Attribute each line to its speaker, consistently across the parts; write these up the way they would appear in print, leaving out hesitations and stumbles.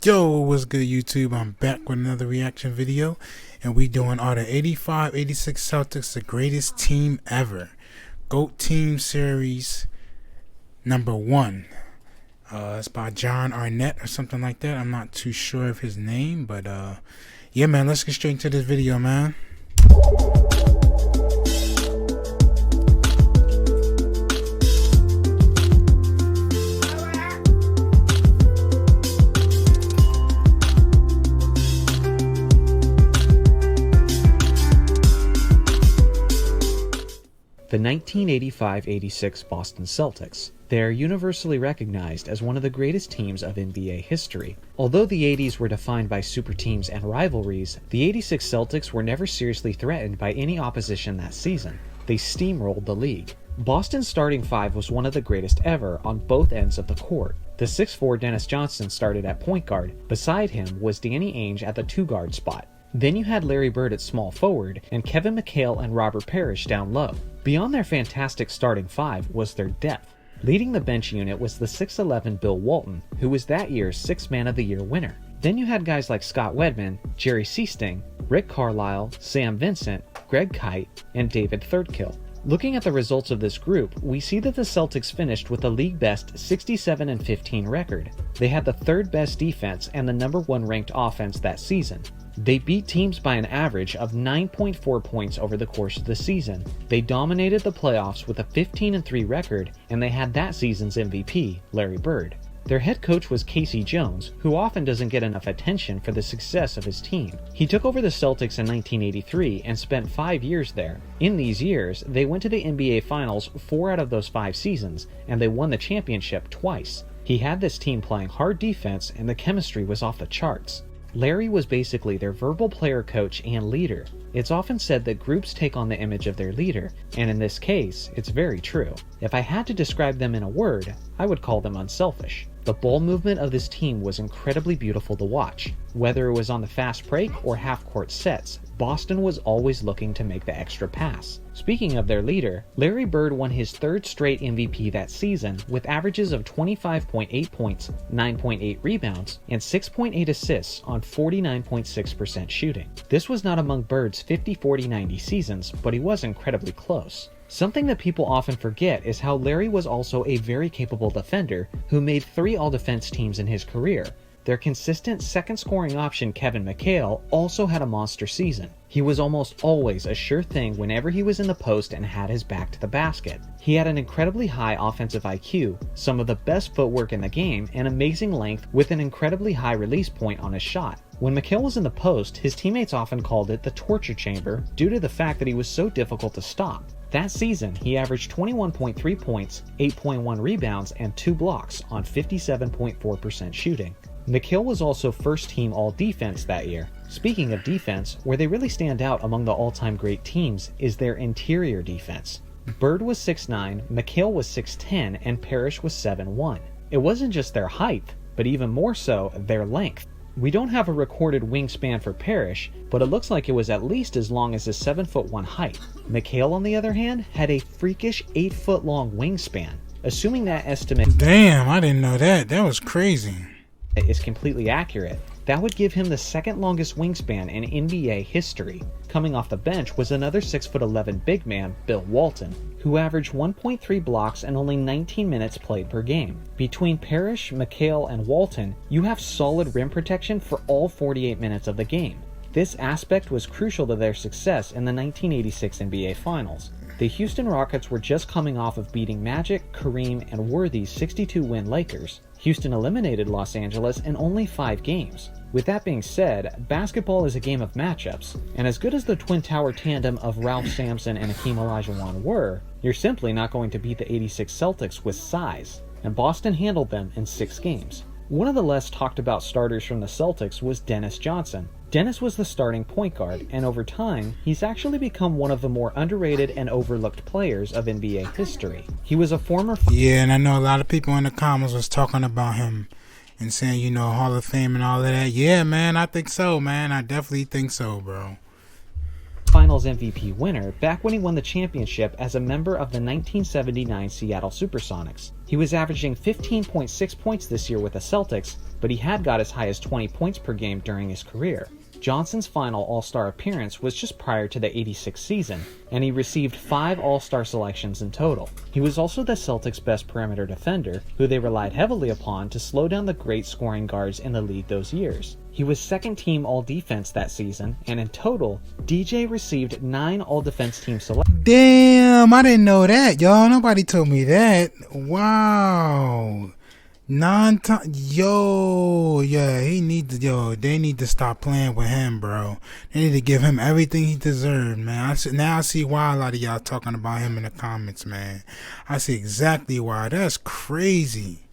Speaker 1: Yo, what's good YouTube? I'm back with another reaction video, and we doing are the 85-86 Celtics the greatest team ever. GOAT Team Series number 1. It's by John Arnett or something like that. I'm not too sure of his name, but yeah man, let's get straight into this video, man.
Speaker 2: The 1985-86 Boston Celtics. They are universally recognized as one of the greatest teams of NBA history. Although the 80s were defined by super teams and rivalries, the 86 Celtics were never seriously threatened by any opposition that season. They steamrolled the league. Boston's starting five was one of the greatest ever on both ends of the court. The 6'4" Dennis Johnson started at point guard. Beside him was Danny Ainge at the 2-guard spot. Then you had Larry Bird at small forward, and Kevin McHale and Robert Parrish down low. Beyond their fantastic starting five was their depth. Leading the bench unit was the 6'11" Bill Walton, who was that year's 6th Man of the Year winner. Then you had guys like Scott Wedman, Jerry Seasting, Rick Carlisle, Sam Vincent, Greg Kite, and David Thirdkill. Looking at the results of this group, we see that the Celtics finished with a league-best 67-15 record. They had the 3rd best defense and the number 1 ranked offense that season. They beat teams by an average of 9.4 points over the course of the season. They dominated the playoffs with a 15-3 record, and they had that season's MVP, Larry Bird. Their head coach was Casey Jones, who often doesn't get enough attention for the success of his team. He took over the Celtics in 1983 and spent 5 years there. In these years, they went to the NBA Finals 4 out of those 5 seasons, and they won the championship twice. He had this team playing hard defense, and the chemistry was off the charts. Larry was basically their verbal player coach and leader. It's often said that groups take on the image of their leader, and in this case, it's very true. If I had to describe them in a word, I would call them unselfish. The ball movement of this team was incredibly beautiful to watch. Whether it was on the fast break or half-court sets, Boston was always looking to make the extra pass. Speaking of their leader, Larry Bird won his 3rd straight MVP that season with averages of 25.8 points, 9.8 rebounds, and 6.8 assists on 49.6% shooting. This was not among Bird's 50-40-90 seasons, but he was incredibly close. Something that people often forget is how Larry was also a very capable defender who made 3 all-defense teams in his career. Their consistent second scoring option Kevin McHale also had a monster season. He was almost always a sure thing whenever he was in the post and had his back to the basket. He had an incredibly high offensive IQ, some of the best footwork in the game, and amazing length with an incredibly high release point on his shot. When McHale was in the post, his teammates often called it the torture chamber due to the fact that he was so difficult to stop. That season, he averaged 21.3 points, 8.1 rebounds, and 2 blocks on 57.4% shooting. McHale was also first team all-defense that year. Speaking of defense, where they really stand out among the all-time great teams is their interior defense. Bird was 6'9", McHale was 6'10", and Parrish was 7'1". It wasn't just their height, but even more so, their length. We don't have a recorded wingspan for Parrish, but it looks like it was at least as long as his 7'1" height. McHale, on the other hand, had a freakish 8-foot-long wingspan. Assuming that estimate
Speaker 1: Damn, I didn't know that. That was crazy.
Speaker 2: Is completely accurate, that would give him the 2nd longest wingspan in NBA history. Coming off the bench was another 6'11" big man, Bill Walton, who averaged 1.3 blocks and only 19 minutes played per game. Between Parrish, McHale, and Walton, you have solid rim protection for all 48 minutes of the game. This aspect was crucial to their success in the 1986 NBA Finals. The Houston Rockets were just coming off of beating Magic, Kareem, and Worthy's 62-win Lakers. Houston eliminated Los Angeles in only 5 games. With that being said, basketball is a game of matchups, and as good as the Twin Tower tandem of Ralph Sampson and Hakeem Olajuwon were, you're simply not going to beat the 86 Celtics with size, and Boston handled them in 6 games. One of the less talked about starters from the Celtics was Dennis Johnson. Dennis was the starting point guard, and over time, he's actually become one of the more underrated and overlooked players of NBA history. He was a former...
Speaker 1: Yeah, and I know a lot of people in the comments was talking about him and saying, you know, Hall of Fame and all of that. Yeah, man, I think so, man. I definitely think so, bro.
Speaker 2: Finals MVP winner back when he won the championship as a member of the 1979 Seattle Supersonics. He was averaging 15.6 points this year with the Celtics, but he had got as high as 20 points per game during his career. Johnson's final All-Star appearance was just prior to the '86 season, and he received 5 All-Star selections in total. He was also the Celtics' best perimeter defender, who they relied heavily upon to slow down the great scoring guards in the league those years. He was second-team All-Defense that season, and in total, DJ received 9 All-Defense team selections.
Speaker 1: Damn, I didn't know that, y'all. Nobody told me that. Wow. 9 times. Yo, yeah, they need to stop playing with him, bro. They need to give him everything he deserved, man. Now I see why a lot of y'all talking about him in the comments, man. I see exactly why. That's crazy.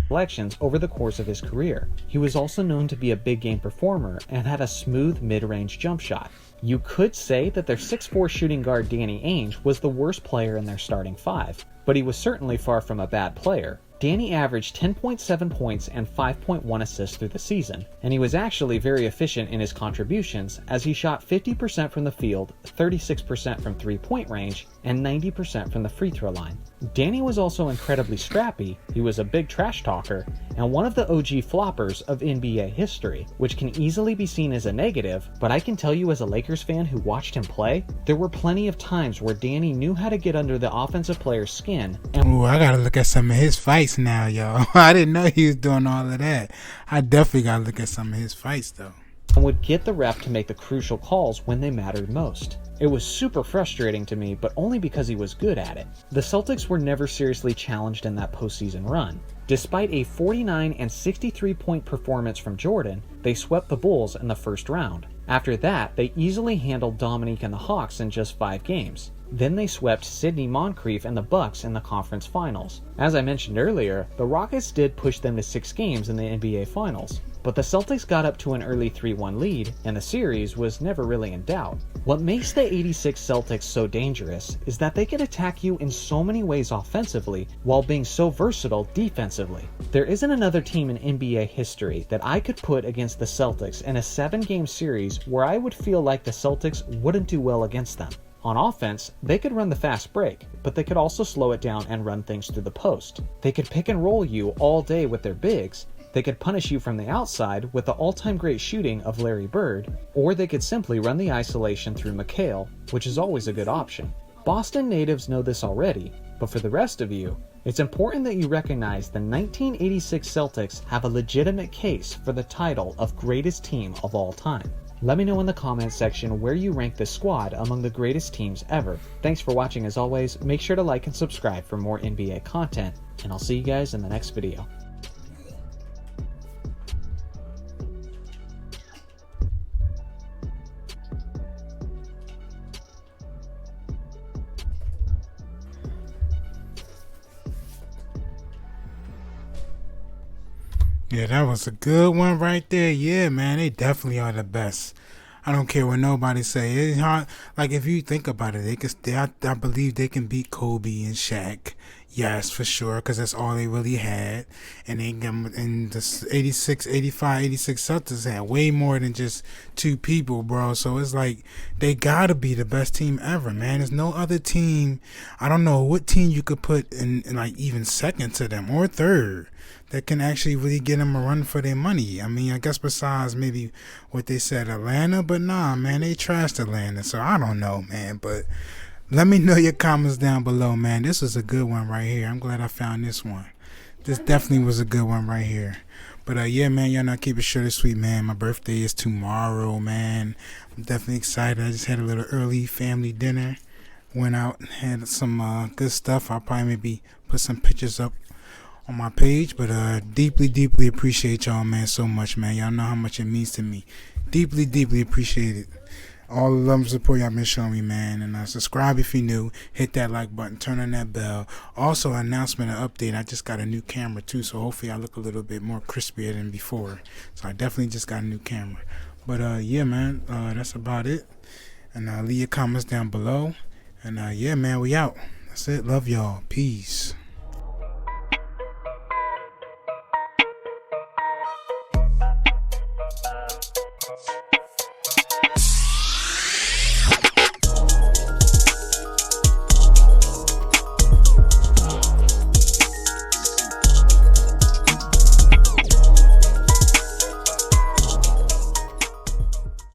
Speaker 2: Selections over the course of his career. He was also known to be a big game performer and had a smooth mid-range jump shot. You could say that their 6'4" shooting guard Danny Ainge was the worst player in their starting 5, but he was certainly far from a bad player. Danny averaged 10.7 points and 5.1 assists through the season, and he was actually very efficient in his contributions as he shot 50% from the field, 36% from three-point range, and 90% from the free throw line. Danny was also incredibly scrappy, he was a big trash talker, and one of the OG floppers of NBA history, which can easily be seen as a negative, but I can tell you as a Lakers fan who watched him play, there were plenty of times where Danny knew how to get under the offensive player's skin.
Speaker 1: Ooh, I gotta look at some of his fights now, y'all. I didn't know he was doing all of that. I definitely gotta look at some of his fights, though.
Speaker 2: And would get the ref to make the crucial calls when they mattered most. It was super frustrating to me, but only because he was good at it. The Celtics were never seriously challenged in that postseason run. Despite a 49 and 63 point performance from Jordan, they swept the Bulls in the first round. After that, they easily handled Dominique and the Hawks in just 5 games. Then they swept Sidney Moncrief and the Bucks in the conference finals. As I mentioned earlier, the Rockets did push them to 6 games in the NBA Finals, but the Celtics got up to an early 3-1 lead, and the series was never really in doubt. What makes the '86 Celtics so dangerous is that they can attack you in so many ways offensively while being so versatile defensively. There isn't another team in NBA history that I could put against the Celtics in a 7-game series where I would feel like the Celtics wouldn't do well against them. On offense, they could run the fast break, but they could also slow it down and run things through the post. They could pick and roll you all day with their bigs, they could punish you from the outside with the all-time great shooting of Larry Bird, or they could simply run the isolation through McHale, which is always a good option. Boston natives know this already, but for the rest of you, it's important that you recognize the 1986 Celtics have a legitimate case for the title of greatest team of all time. Let me know in the comments section where you rank this squad among the greatest teams ever. Thanks for watching as always, make sure to like and subscribe for more NBA content, and I'll see you guys in the next video.
Speaker 1: Yeah, that was a good one right there. Yeah, man, they definitely are the best. I don't care what nobody say. It's hard. Like, if you think about it, I believe they can beat Kobe and Shaq. Yes, for sure, because that's all they really had. And the 86, 85, 86 Celtics had way more than just 2 people, bro. So it's like, they gotta be the best team ever, man. There's no other team. I don't know what team you could put in like even second to them or third that can actually really get them a run for their money. I mean, I guess besides maybe what they said, Atlanta, but nah, man, they trashed Atlanta. So I don't know, man, but let me know your comments down below, man. This was a good one right here. I'm glad I found this one. This definitely was a good one right here. But yeah, man, y'all know, keep it short and sweet, man. My birthday is tomorrow, man. I'm definitely excited. I just had a little early family dinner. Went out and had some good stuff. I'll probably maybe put some pictures up on my page, but deeply appreciate y'all, man, so much, man. Y'all know how much it means to me. Deeply appreciate it. All the love and support y'all been showing me, man. And subscribe if you're new. Hit that like button. Turn on that bell. Also, announcement and update. I just got a new camera too, so hopefully I look a little bit more crispier than before. So I definitely just got a new camera. But yeah, man, that's about it. And leave your comments down below. And yeah, man, we out. That's it. Love y'all. Peace.